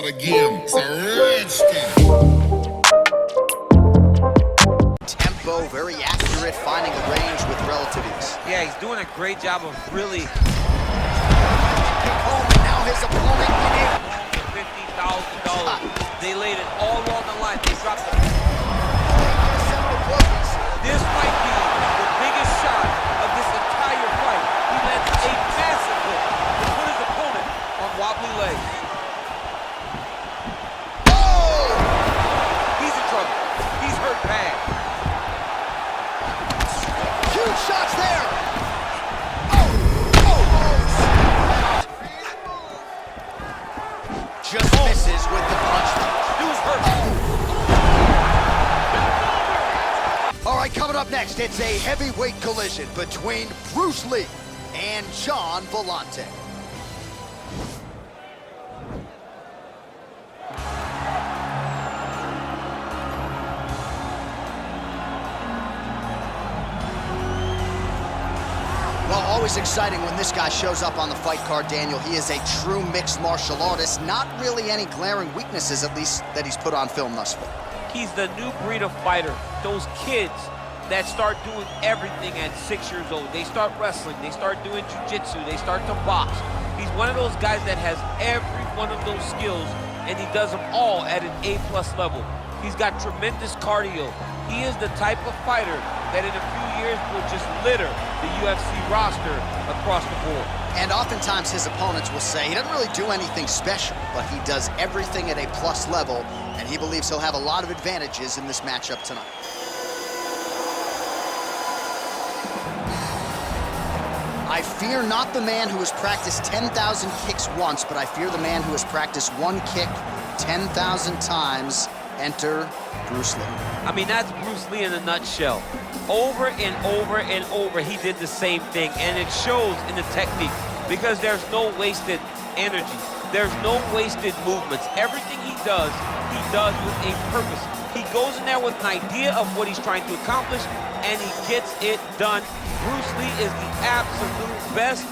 the game. It's a rich thing. Tempo, very accurate, finding a range with relative ease. Yeah, he's doing a great job of really... Kick home, and now his opponent in $50,000. They laid it all on the line. They dropped it. This might be the biggest shot of this entire fight. He lands a massive hook to put his opponent on wobbly legs. Oh! He's in trouble. He's hurt bad. Huge shots there. Just misses with the punch. Dude's hurt. All right, coming up next, it's a heavyweight collision between Bruce Lee and Gian Villante. Well, always exciting when this guy shows up on the fight card, Daniel. He is a true mixed martial artist. Not really any glaring weaknesses, at least, that he's put on film thus far. He's the new breed of fighter. Those kids that start doing everything at 6 years old. They start wrestling, they start doing jiu-jitsu, they start to box. He's one of those guys that has every one of those skills, and he does them all at an A+ level. He's got tremendous cardio. He is the type of fighter that in a few years will just litter the UFC roster across the board. And oftentimes his opponents will say he doesn't really do anything special, but he does everything at a plus level, and he believes he'll have a lot of advantages in this matchup tonight. I fear not the man who has practiced 10,000 kicks once, but I fear the man who has practiced one kick 10,000 times. Enter Bruce Lee. I mean, that's Bruce Lee in a nutshell. Over and over and over, he did the same thing, and it shows in the technique because there's no wasted energy. There's no wasted movements. Everything he does with a purpose. He goes in there with an idea of what he's trying to accomplish, and he gets it done. Bruce Lee is the absolute best.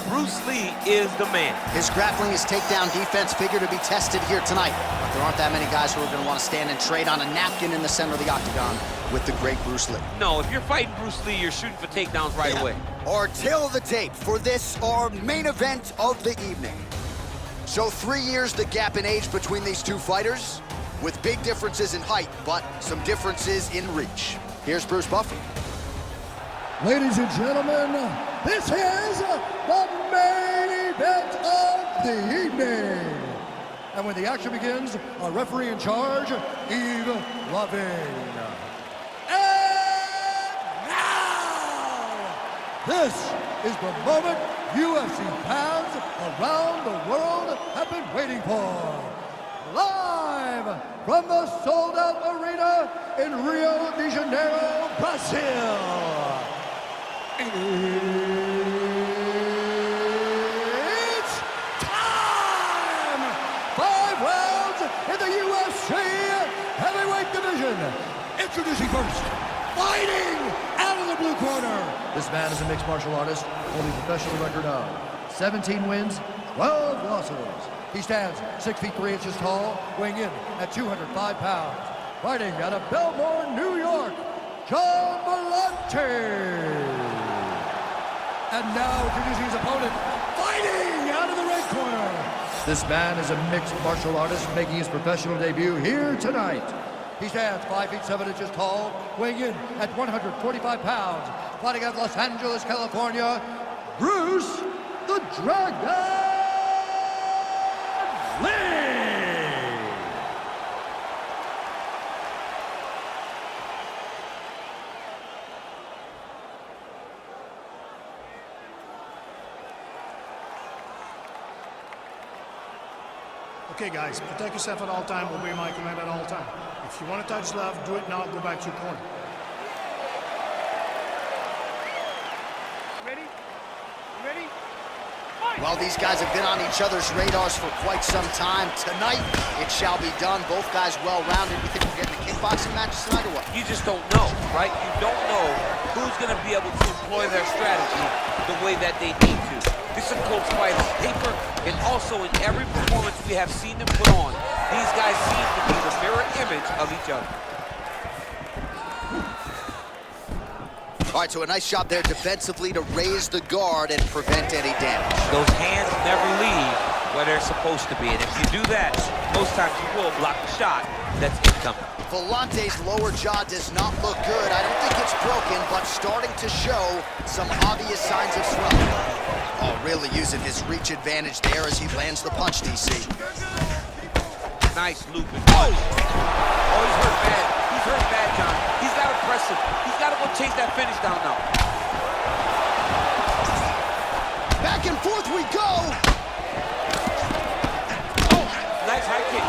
Bruce Lee is the man. His grappling, his takedown defense figure to be tested here tonight. But there aren't that many guys who are going to want to stand and trade on a napkin in the center of the octagon with the great Bruce Lee. No, if you're fighting Bruce Lee, you're shooting for takedowns right away. Our tail of the tape for this, our main event of the evening. So 3 years the gap in age between these two fighters, with big differences in height, but some differences in reach. Here's Bruce Buffer. Ladies and gentlemen, this is the main event of the evening. And when the action begins, our referee in charge, Yves Lavigne. And now, this is the moment UFC fans around the world have been waiting for. Live from the sold-out arena in Rio de Janeiro, Brazil. It's time! 5 rounds in the UFC heavyweight division. Introducing first, fighting out of the blue corner. This man is a mixed martial artist, holding a professional record of 17 wins, 12 losses. He stands 6 feet 3 inches tall, weighing in at 205 pounds. Fighting out of Belmore, New York, Gian Villante. And now introducing his opponent, fighting out of the red corner. This man is a mixed martial artist making his professional debut here tonight. He stands 5 feet 7 inches tall, weighing in at 145 pounds. Fighting out of Los Angeles, California, Bruce the Dragon Lee. Okay, guys, protect yourself at all time. Obey my command at all time. If you want to touch left, do it now. Go back to your corner. Ready? You ready? Well, these guys have been on each other's radars for quite some time. Tonight, it shall be done. Both guys well-rounded. You think we're getting a kickboxing match tonight or what? You just don't know, right? You don't know who's going to be able to employ their strategy the way that they need to. This is Coach fight on paper and also in every performance we have seen them put on. These guys seem to be the mirror image of each other. All right, so a nice job there defensively to raise the guard and prevent any damage. Those hands never leave where they're supposed to be, and if you do that, most times you will block the shot that's incoming. Villante's lower jaw does not look good. I don't think it's broken, but starting to show some obvious signs of swelling. Oh, really using his reach advantage there as he lands the punch, DC. Nice looping punch. Oh, he's hurt bad. He's hurt bad, John. He's got to press him. He's got to go chase that finish down now. Back and forth we go. Oh, nice high kick.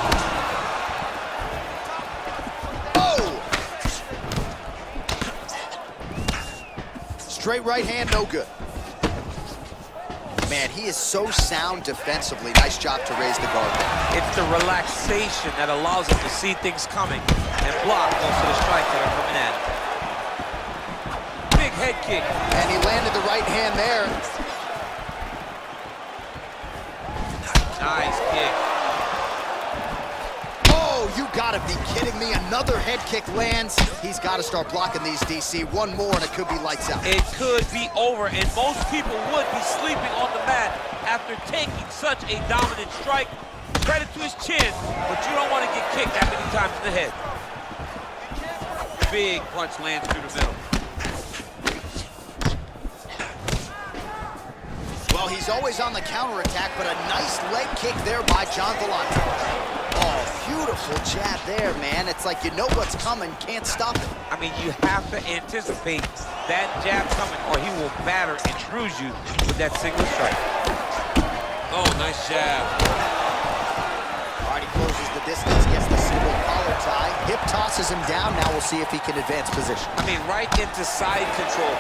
Straight right hand, no good. Man, he is so sound defensively. Nice job to raise the guard there. It's the relaxation that allows him to see things coming and block most of the strikes that are coming at him. Big head kick. And he landed the right hand there. Nice kick. Oh, you gotta be kidding me. Another head kick lands. He's gotta start blocking these, DC. One more and it could be lights out. It could be over, and most people would be sleeping on the mat after taking such a dominant strike. Credit to his chin, but you don't want to get kicked that many times in the head. Big punch lands through the middle. Well, he's always on the counterattack, but a nice leg kick there by Gian Villante. Oh, beautiful jab there, man. It's like you know what's coming, can't stop it. I mean, you have to anticipate that jab coming, or he will batter and bruise you with that single strike. Oh, nice jab. All right, he closes the distance, gets the single collar tie. Hip tosses him down. Now we'll see if he can advance position. I mean, right into side control.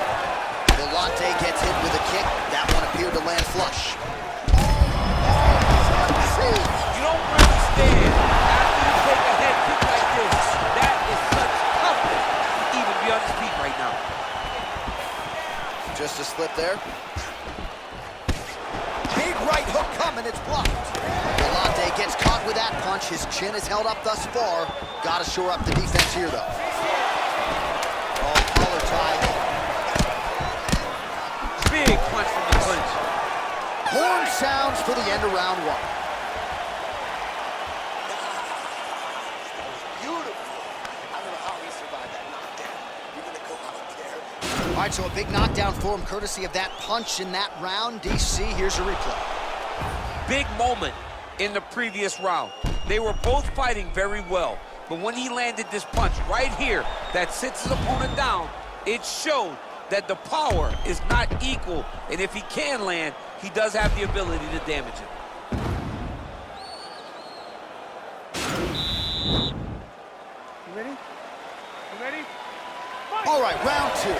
Villante gets hit with a kick. That one appeared to land flush. You don't really stand after you take a head kick like this. That is such toughness to even be on his feet right now. Just a slip there. Big right hook coming, it's blocked. Villante gets caught with that punch. His chin is held up thus far. Got to shore up the defense here, though. Oh, collar tie. Big punch from the clinch. Horn sounds for the end of round one. All right, so a big knockdown for him, courtesy of that punch in that round. DC, here's a replay. Big moment in the previous round. They were both fighting very well, but when he landed this punch right here that sits his opponent down, it showed that the power is not equal, and if he can land, he does have the ability to damage it. You ready? You ready? All right, round two.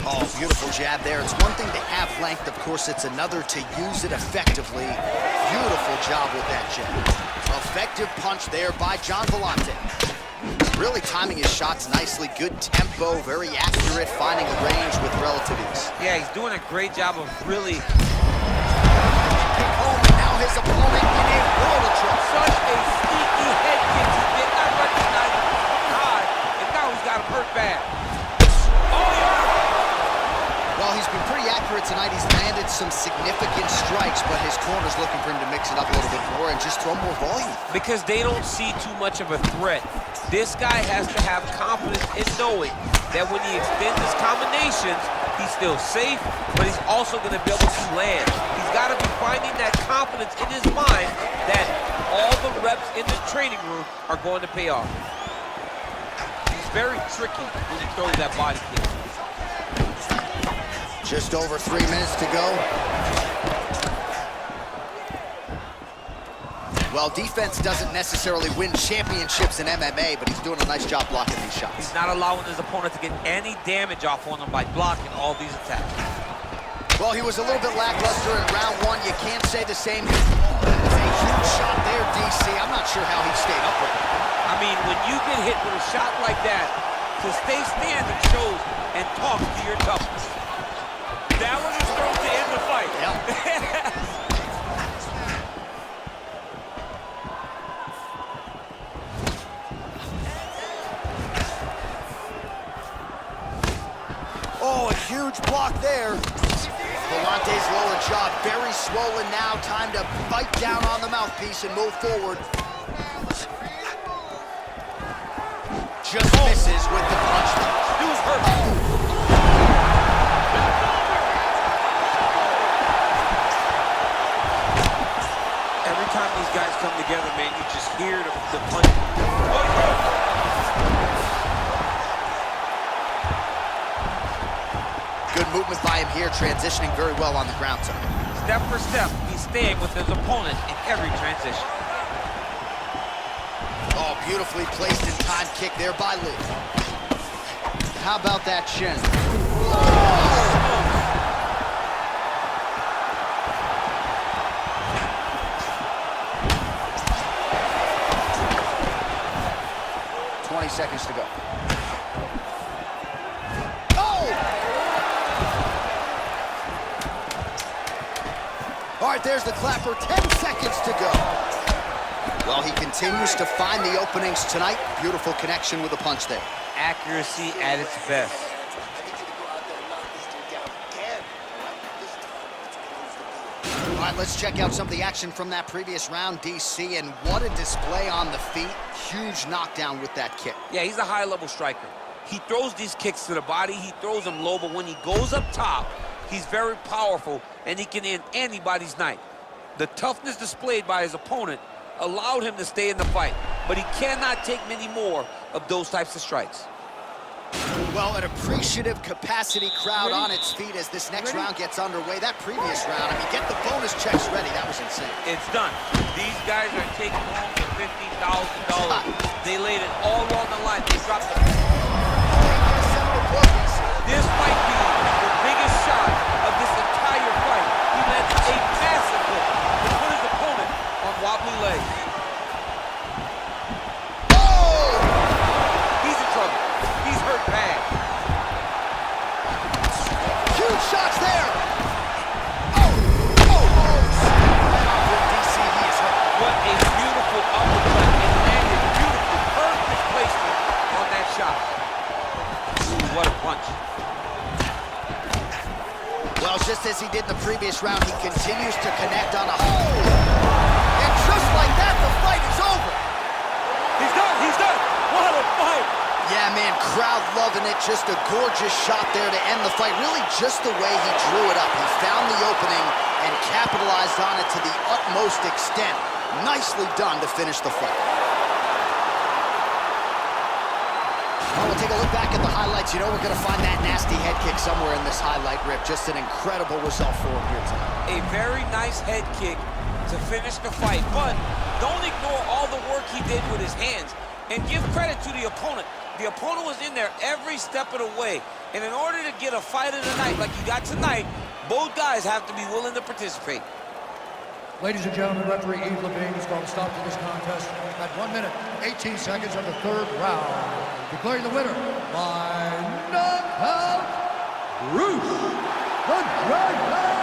Oh, beautiful jab there. It's one thing to have length, of course, it's another to use it effectively. Beautiful job with that jab. Effective punch there by Gian Villante. Really timing his shots nicely. Good tempo, very accurate, finding a range with relative ease. Yeah, he's doing a great job of really... Oh, and now his opponent in a world of trouble. Such a sneaky head kick. He did not recognize it high, and now he's got him hurt bad. Oh, yeah! Well, he's been pretty accurate tonight. He's landed some significant strikes, but his corner's looking for him to mix it up a little bit more and just throw more volume. Because they don't see too much of a threat. This guy has to have confidence in knowing that when he extends his combinations, he's still safe, but he's also going to be able to land. He's got to be finding that confidence in his mind that all the reps in the training room are going to pay off. He's very tricky when he throws that body kick. Just over 3 minutes to go. Well, defense doesn't necessarily win championships in MMA, but he's doing a nice job blocking these shots. He's not allowing his opponent to get any damage off on him by blocking all these attacks. Well, he was a little bit lackluster in round one. You can't say the same. It's a huge shot there, DC. I'm not sure how he stayed up with it. I mean, when you get hit with a shot like that, to To stay standing shows and talks to your toughness. That was his throw to end the fight. Yep. Oh, a huge block there. Villante's lower jaw very swollen now. Time to bite down on the mouthpiece and move forward. Just misses with the punch. He was hurt. Every time these guys come together, man, you just hear the punch. Good movement by him here, transitioning very well on the ground tonight. Step for step, he's staying with his opponent in every transition. Oh, beautifully placed in time kick there by Lee. How about that shin? Oh! 20 seconds to go. All right, there's the clapper, 10 seconds to go. Well, he continues to find the openings tonight. Beautiful connection with a punch there. Accuracy at its best. All right, let's check out some of the action from that previous round, DC, and what a display on the feet. Huge knockdown with that kick. Yeah, he's a high-level striker. He throws these kicks to the body, he throws them low, but when he goes up top, he's very powerful, and he can end anybody's night. The toughness displayed by his opponent allowed him to stay in the fight, but he cannot take many more of those types of strikes. Well, an appreciative capacity crowd on its feet as this next round gets underway. That previous round, I mean, get the bonus checks ready. That was insane. It's done. These guys are taking home the $50,000. They laid it all on the line. They dropped the... This might be the biggest shot of this entire fight. He led a massive hook to put his opponent on wobbly legs. Oh! He's in trouble. He's hurt bad. Huge shots there. Oh! DC, he is hurt. What a beautiful uppercut and landed beautiful, perfect placement on that shot. Ooh, what a punch. Well, just as he did in the previous round, he continues to connect on a hole. And just like that, the fight is over. He's done. He's done. What a fight. Yeah, man, crowd loving it. Just a gorgeous shot there to end the fight. Really just the way he drew it up. He found the opening and capitalized on it to the utmost extent. Nicely done to finish the fight. Well, we'll take a look back at the highlights. You know we're going to find that nasty head kick somewhere in this highlight rip. Just an incredible result for him here tonight. A very nice head kick to finish the fight, but don't ignore all the work he did with his hands and give credit to the opponent. The opponent was in there every step of the way, and in order to get a fight of the night like you got tonight, both guys have to be willing to participate. Ladies and gentlemen, referee Yves Levine has called a stop to this contest at 1 minute, 18 seconds of the third round. Declaring the winner by knockout, Bruce the Dragon